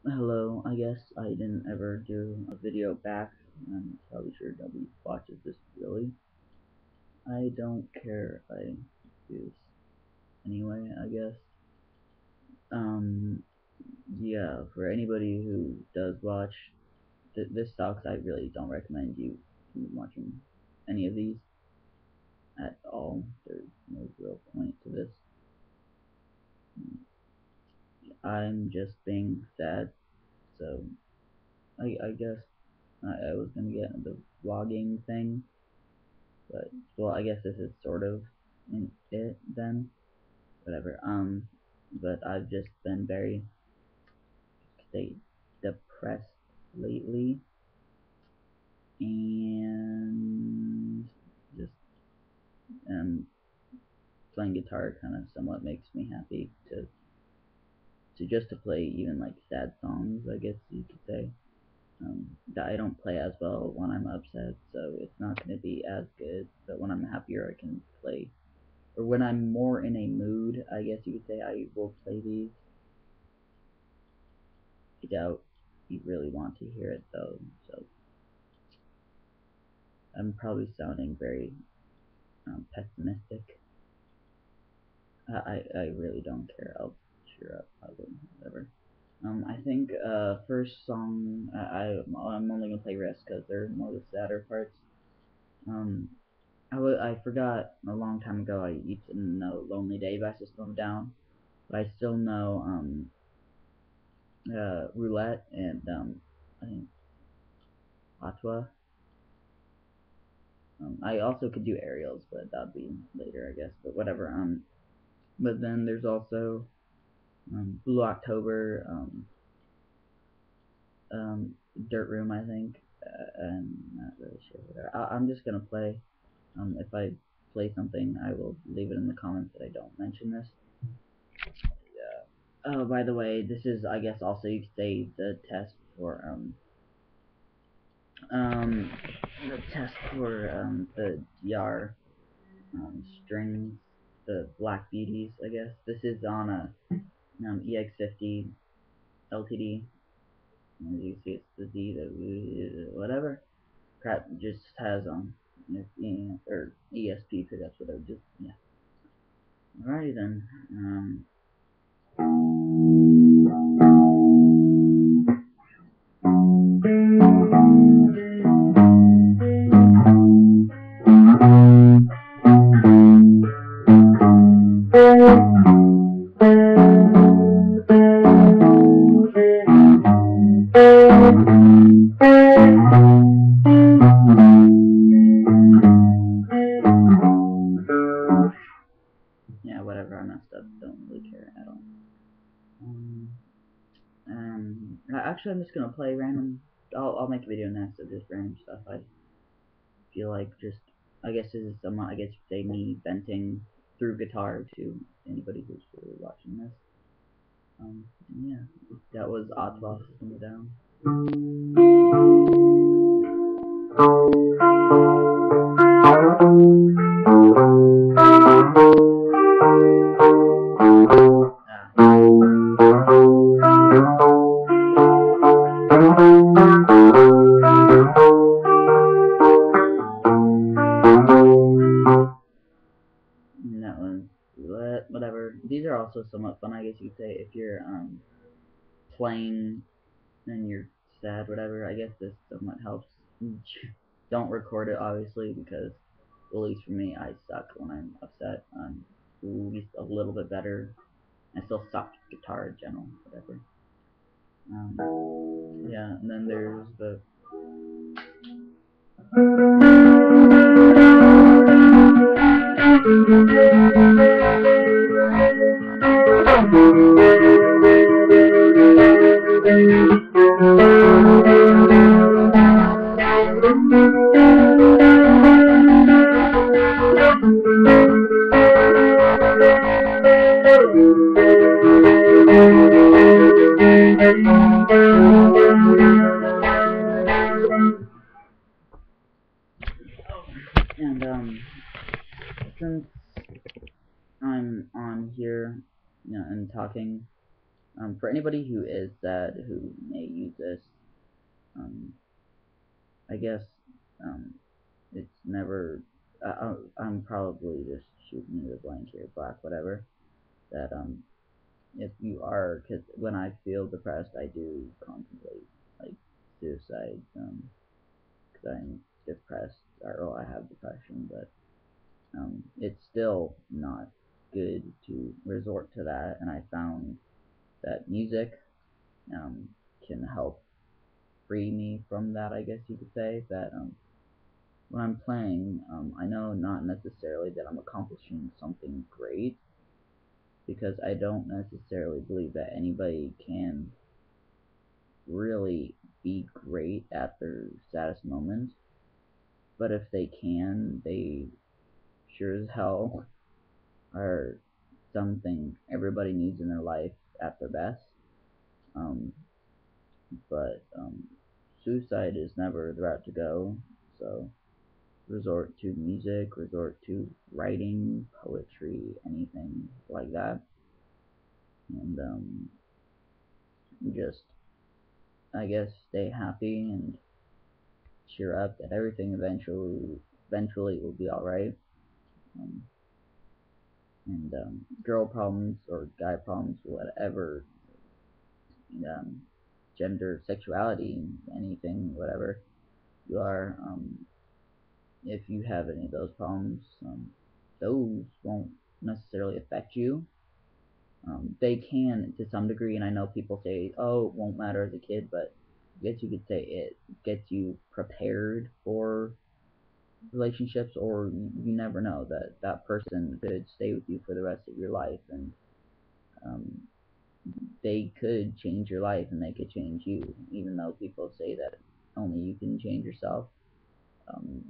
Hello, I guess I didn't ever do a video back. I'm probably sure nobody watches this really. I don't care if I do this anyway, I guess. Um, yeah, for anybody who does watch, this sucks. I really don't recommend you watching any of these at all. There's no real point to this. I'm just being sad, so I guess I was gonna get into the vlogging thing. But well, I guess this is sort of in it then. Whatever. But I've just been very say depressed lately, and just playing guitar kind of somewhat makes me happy to just to play even like sad songs, I guess you could say. That I don't play as well when I'm upset, so it's not going to be as good. But when I'm happier, I can play, or when I'm more in a mood, I guess you could say, I will play these. I doubt you really want to hear it though, so I'm probably sounding very pessimistic. I really don't care. I'll cheer up, probably, whatever. I think first song I'm only gonna play Risk because they're more the sadder parts. Um, I forgot a long time ago I used to know Lonely Day by System of a Down, but I still know Roulette and I think Atwa. I also could do aerials, but that'd be later, I guess. But whatever. But then there's also Blue October, Dirt Room, I think. I'm not really sure. I'm just gonna play. If I play something, I will leave it in the comments that I don't mention this. Oh, by the way, this is, I guess, also you could say the test for um the DR strings, the Black Beauties, I guess. This is on a EX50 LTD. As you see, it's the D, the whatever. Crap just has or ESP pickups, whatever. Just yeah. Alrighty then. Yeah, whatever. I messed up. Don't really care at all. Um, Actually, I'm just gonna play random. I'll make a video next of just random stuff. I feel like just I guess this is some I guess you could say me venting through guitar to anybody who's really watching this. Yeah, that was Oddlost from the Down. And that was whatever. These are also somewhat fun, I guess you could say, if you're playing and you're sad, whatever. I guess this somewhat helps. Don't record it, obviously, because at least for me, I suck when I'm upset. I'm at least a little bit better. I still suck at guitar in general, whatever. Yeah, and then there's the and since I'm on here, and talking, For anybody who is sad, who may use this, um, I guess it's never. I'm probably just shooting you the blank here, black, whatever. That if you are, because when I feel depressed, I do contemplate like suicide, because I'm depressed, or I have depression, but it's still not good to resort to that. And I found that music um, can help free me from that, I guess you could say. That when I'm playing, I know not necessarily that I'm accomplishing something great, because I don't necessarily believe that anybody can really be great at their saddest moments. But if they can, they sure as hell are something everybody needs in their life at their best. Um, but suicide is never the route to go. So resort to music, resort to writing, poetry, anything like that, and just I guess stay happy and cheer up that everything eventually will be all right. Um, and girl problems or guy problems, whatever, um, gender, sexuality, anything, whatever you are, if you have any of those problems, those won't necessarily affect you. They can to some degree, and I know people say, "Oh, it won't matter as a kid," but I guess you could say it gets you prepared for relationships, or you never know that that person could stay with you for the rest of your life, and um, they could change your life, and they could change you, even though people say that only you can change yourself.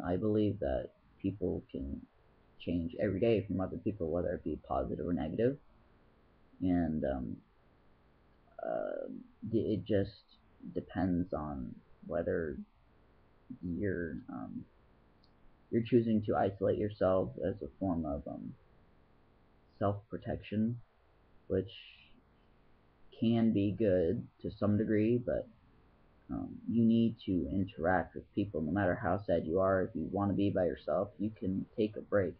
I believe that people can change every day from other people, whether it be positive or negative, and uh, it just depends on whether you're choosing to isolate yourself as a form of self-protection, which can be good to some degree, but you need to interact with people no matter how sad you are. If you want to be by yourself, you can take a break,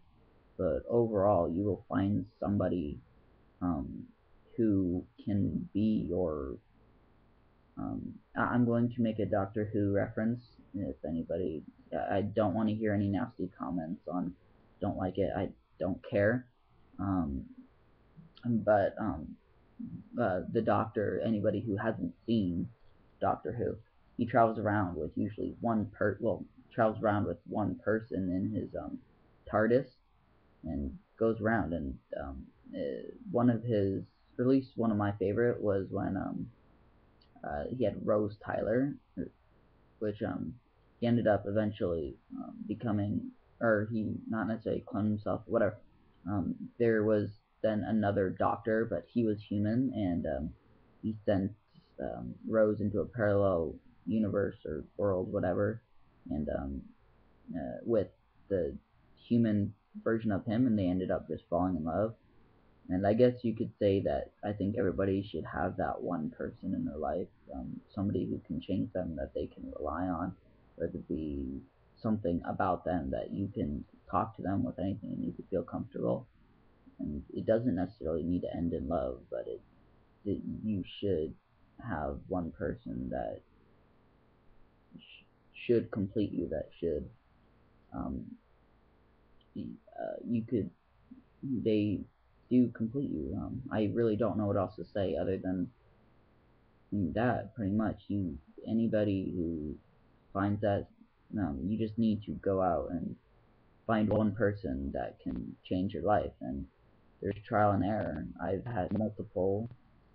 but overall, you will find somebody um, who can be your. I'm going to make a Doctor Who reference. If anybody, I don't want to hear any nasty comments on. Don't like it. I don't care. Um, but the Doctor, anybody who hasn't seen Doctor Who, he travels around with usually travels around with one person in his TARDIS, and goes around, and one of his, or at least one of my favorite, was when he had Rose Tyler, which he ended up eventually becoming, or he not necessarily cloned himself, whatever. There was then another doctor, but he was human, and he sent Rose into a parallel universe or world, whatever, and with the human version of him, and they ended up just falling in love. And I guess you could say that I think everybody should have that one person in their life, somebody who can change them, that they can rely on, whether it be something about them that you can talk to them with anything and you can feel comfortable. And it doesn't necessarily need to end in love, but you should have one person that should complete you, that should um, you could they do complete you. I really don't know what else to say other than that. Pretty much, anybody who finds that, you just need to go out and find one person that can change your life. And there's trial and error. I've had multiple,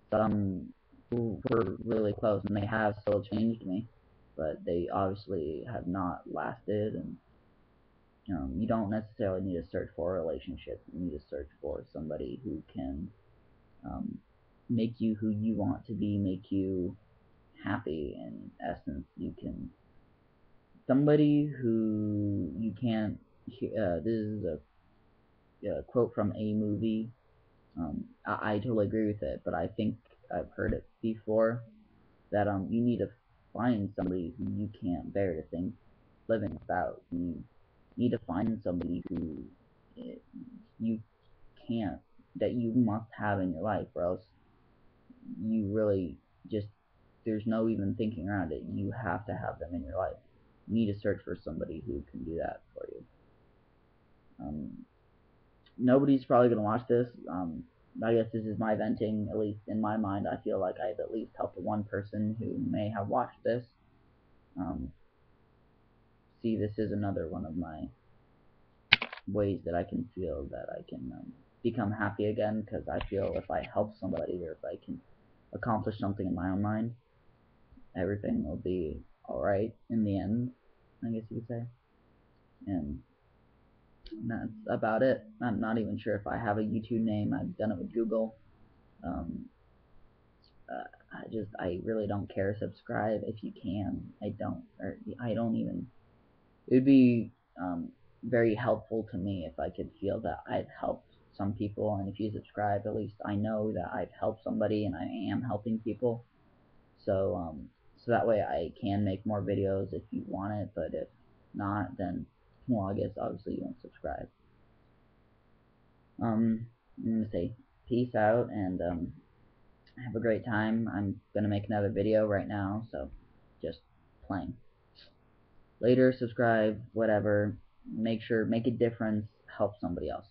some who were really close, and they have still changed me, but they obviously have not lasted. And you don't necessarily need to search for a relationship. You need to search for somebody who can um, make you who you want to be, make you happy. In essence, you can somebody who you can't. This is a quote from a movie. I totally agree with it, but I think I've heard it before, that you need to find somebody who you can't bear to think living without. You need to find somebody who eh, you can't, that you must have in your life, or else you really just, there's no even thinking around it. You have to have them in your life. You need to search for somebody who can do that for you. Nobody's probably gonna watch this. I guess this is my venting. At least in my mind, I feel like I've at least helped one person who may have watched this. Um, See, this is another one of my ways that I can feel that I can become happy again, because I feel if I help somebody, or if I can accomplish something in my own mind, everything will be alright in the end, I guess you could say. And that's about it. I'm not even sure if I have a YouTube name. I've done it with Google. Um, I really don't care. Subscribe if you can. I don't even. It would be very helpful to me if I could feel that I've helped some people, and if you subscribe, at least I know that I've helped somebody and I am helping people. So that way I can make more videos if you want it, but if not, then, well, I guess obviously you won't subscribe. I'm gonna say peace out, and have a great time. I'm gonna make another video right now, so just playing. Later, subscribe, whatever. Make a difference, help somebody else.